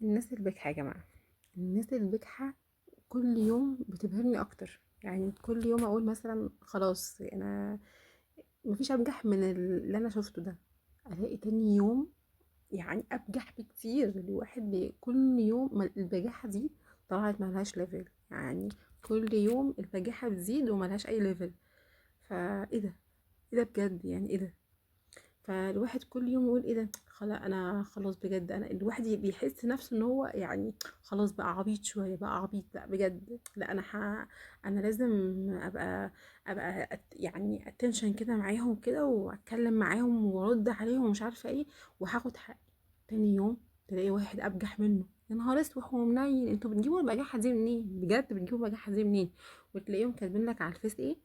الناس البجحة يا جماعة، الناس البجحة كل يوم بتبهرني اكتر. يعني كل يوم اقول مثلا خلاص انا مفيش ابجح من اللي انا شفته ده، الاقي تاني يوم يعني ابجح بكتير. الواحد كل يوم البجاحة دي طلعت ملهاش ليفل. يعني كل يوم البجاحة بتزيد وملهاش اي ليفل. فايه ده؟ ايه ده بجد؟ يعني ايه ده؟ فالواحد كل يوم يقول ايه ده، خلاص انا خلاص بجد. انا الواحد بيحس نفسه ان هو يعني خلاص بقى عبيط شويه، بقى عبيط بقى بجد. لا انا لازم ابقى يعني اتنشن كده معاهم كده، واتكلم معاهم وارد عليهم ومش عارفه ايه، وهاخد حقي. تاني يوم تلاقي واحد ابجح منه. يا نهار اسود ومنيل، انتوا بتجيبوا البجاحه دي منين؟ بجد بتجيبوا البجاحه دي منين؟ وتلاقيهم كاتبين لك على الفيس ايه،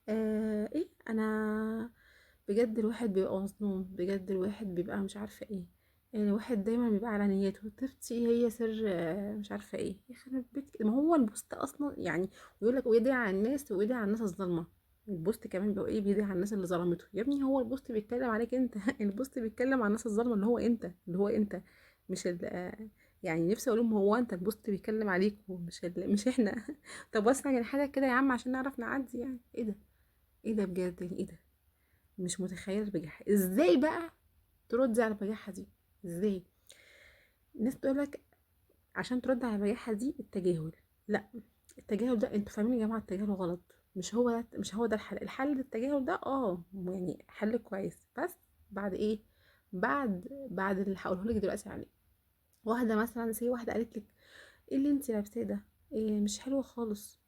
ايه انا بجد الواحد بيبقى مظلوم. بجد الواحد بيبقى مش عارفه ايه. يعني الواحد دايما بيبقى على نيته. طيبتي هي سر مش عارفه ايه. يخرب بيت، ما هو البوست اصلا يعني. ويقول لك ويدعي على الناس ويدعي على الناس الظالمه. البوست كمان بيبقى ايه، بيدعي على الناس اللي ظلمته. يا ابني هو البوست بيتكلم عليك انت البوست بيتكلم على الناس الظالمه اللي هو انت، اللي هو انت. مش يعني نفسي اقول لهم هو انت البوست بيتكلم عليك ومش مش احنا طب واسمع يعني حاجه كده يا عم عشان نعرف نعدي. يعني ايه ده؟ ايه ده بجد؟ ايه ده؟ مش متخيله البجاحه ازاي بقى. تردي على البجاحه دي ازاي؟ الناس تقولك عشان ترد على البجاحه دي التجاهل. لا، التجاهل ده انتوا فاهمين يا جماعه، التجاهل غلط. مش هو ده الحل للتجاهل ده. يعني حل كويس، بس بعد ايه؟ بعد اللي هقوله لك دلوقتي عليه. واحده مثلا واحده قالت لك ايه اللي انت لابساه ده؟ إيه مش حلو خالص.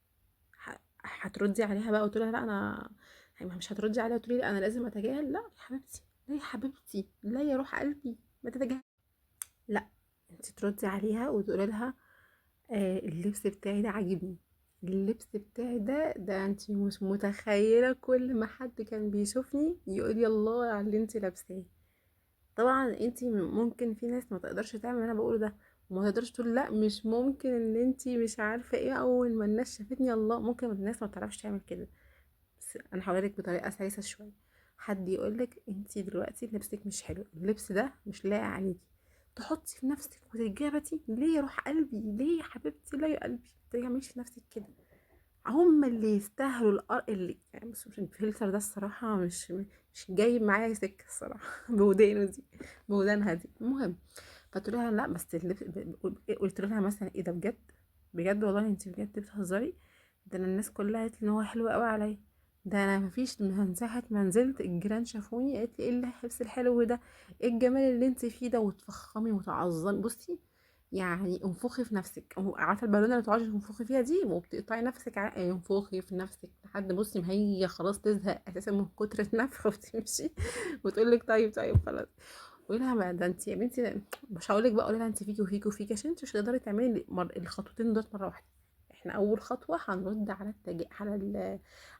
هتردي عليها بقى وتقولي لها لا انا، مش هتردي عليها وتقولي لي انا لازم اتجاهل؟ لا يا حبيبتي، لا يا حبيبتي، لا يا روح قلبي، ما تتجاهل. لا، انت تردي عليها وتقولي لها اللبس بتاعي ده عاجبني. اللبس بتاعي ده انت مش متخيله كل ما حد كان بيشوفني يقول لي الله على اللي انت لابساه. طبعا انت ممكن في ناس ما تقدرش تعمل اللي انا بقوله ده، وما تقدرش تقول لا مش ممكن ان انت مش عارفه ايه، اول ما الناس شافتني الله. ممكن الناس ما تعرفش تعمل كده، بس انا هقولك بطريقه سلسه شويه. حد يقولك انتي دلوقتي لبسك مش حلو، اللبس ده مش لايق عليكي، تحطي في نفسك وتتجابتي ليه يا روح قلبي؟ ليه يا حبيبتي؟ لا يا قلبي، ما تعمليش في نفسك كده. هم اللي يستاهلوا اللي يعني. بس مش الفلتر ده الصراحه مش جايب معايا سكه الصراحه بودانه دي، بودانها دي. المهم، فتقول لها لا بس اللبس قلت لها مثلا ايه ده بجد؟ بجد والله انت بجد بتهزري؟ ده انا الناس كلها قالت لي ان هو حلو قوي عليا. ده انا مفيش من ساعه ما نزلت الجيران شافوني قالت لي ايه اللبس الحلو ده؟ ايه الجمال اللي انت فيه ده؟ وتفخمي وتعظمي. بصي يعني انفخي في نفسك. عارفه البالونه اللي تقعدي تنفخي فيها دي وبتقطعي نفسك انفخي في نفسك لحد بصي ما هي خلاص تزهق اساسا من كتر النفخ وتمشي وتقول لك طيب طيب خلاص. قولي لها بقى ده انت يا بنتي، مش هقول لك بقى قولي لها انت فيكي وفيكي وفيكي عشان انت مش هتقدري تعملي الخطوتين دول مره واحده. احنا اول خطوه هنرد على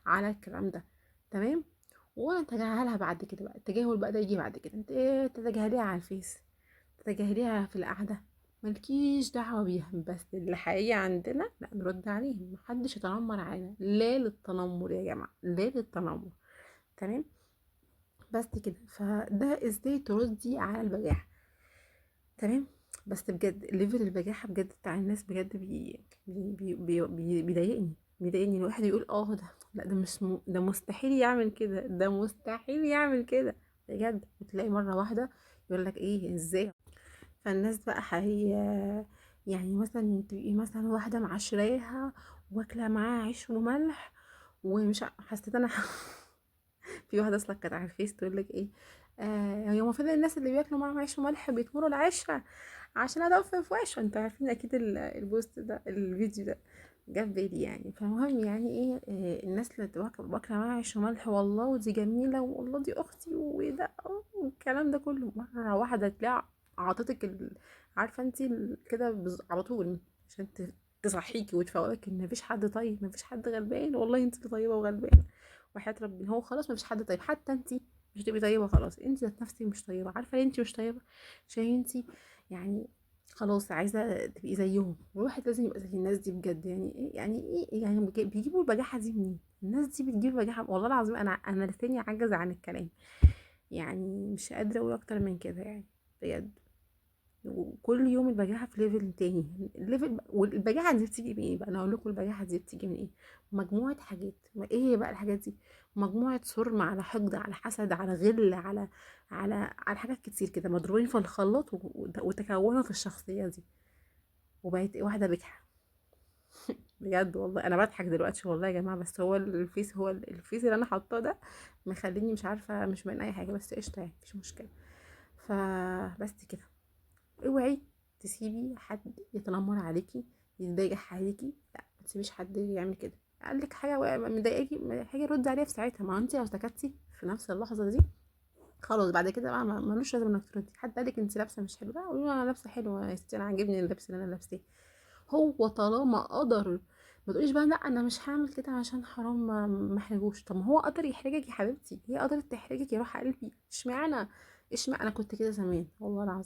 على الكلام ده، تمام؟ ونتجاهلها بعد كده. بقى التجاهل بقى ده يجي بعد كده. انت ايه تتجاهليها على الفيس، تتجاهليها في القعده، ملكيش دعوه بيها. بس اللي حقيقي عندنا لا نرد عليهم. محدش يتنمر علينا، لا للتنمر يا جماعه، لا للتنمر. تمام؟ بس كده. فده ازاي تردي على البجاحه. تمام. بس بجد ليفل البجاحة بجد بتاع الناس بجد بيضايقني الواحد يقول ده لا ده مش ده مستحيل يعمل كده، ده مستحيل يعمل كده بجد. وتلاقي مرة واحدة يقول لك ايه ازاي. فالناس بقى يعني مثلا تبقي مثلا واحدة معشراها واكلة معاها عيش وملح ومش حسيت انا في واحدة اصلا كانت على الفيس تقول لك ايه، هي المفروض الناس اللي بياكلوا معاهم عيش وملح بيتمروا العشرة عشان ادوفن في وشه. انتوا عارفين اكيد البوست ده، الفيديو ده جاب بالي يعني. فالمهم يعني ايه، الناس اللي واكله معاها عيش وملح والله ودي جميله والله دي اختي وايه ده والكلام ده كله، مره واحده تلاقي عاطتك عارفه انت كده على طول عشان تصحيكي وتفوقك ان مفيش حد طيب، مفيش حد غلبان. والله انت اللي طيبه وغلبانه وحياة ربنا. هو خلاص مفيش حد طيب، حتى انت مش هتبقي طيبه. خلاص انت ذات نفسك مش طيبه. عارفه ليه انت مش طيبه؟ عشان انت يعني خلاص عايزه تبقي زيهم. والواحد لازم يبقى زي الناس دي بجد. يعني ايه يعني ايه يعني بيجيبوا البجاحه دي منين؟ الناس دي بتجيب بجاحه والله العظيم. انا لساني عجز عن الكلام. يعني مش قادره اقول اكتر من كده يعني بجد. وكل يوم البجاحة في ليفل تاني، الليفل والبجاحة دي بتيجي من ايه بقى؟ انا هقول لكم البجاحة دي بتيجي من ايه. مجموعة حاجات. ايه هي بقى الحاجات دي؟ مجموعة صرم على حقد على حسد على غل على حاجات كتير كده مضروبين في الخلاط وتكونوا في الشخصية دي، وبقيت واحدة بجحة. بجد والله انا بضحك دلوقتي والله يا جماعة، بس هو الفيس، هو الفيس اللي انا حاطاه ده مخليني مش عارفة مش باين اي حاجة، بس قشطة يعني مفيش مشكلة. فبس كده. اوعي تسيبي حد يتنمر عليكي، يتبجح عليكي، لا ما تسيبيش حد يعمل كده. قال لك حاجه مضايقاكي حاجه رد عليها في ساعتها، ما انت لو سكتتي في نفس اللحظه دي خلاص بعد كده بقى ملوش لازم انك تردي. حد قال لك انت لابسه مش حلوه، لا قولي له انا لابسه حلوه يا ستي، انا عاجبني اللبس اللي انا لابساه. هو طالما قدر، ما تقوليش بقى لا انا مش هعمل كده عشان حرام ما احرجوش. طب ما هو قدر يحرجك يا حبيبتي، هي قدرت تحرجك يا روح قلبي، اشمعنى؟ اشمعنى انا كنت كده زمان والله العظيم.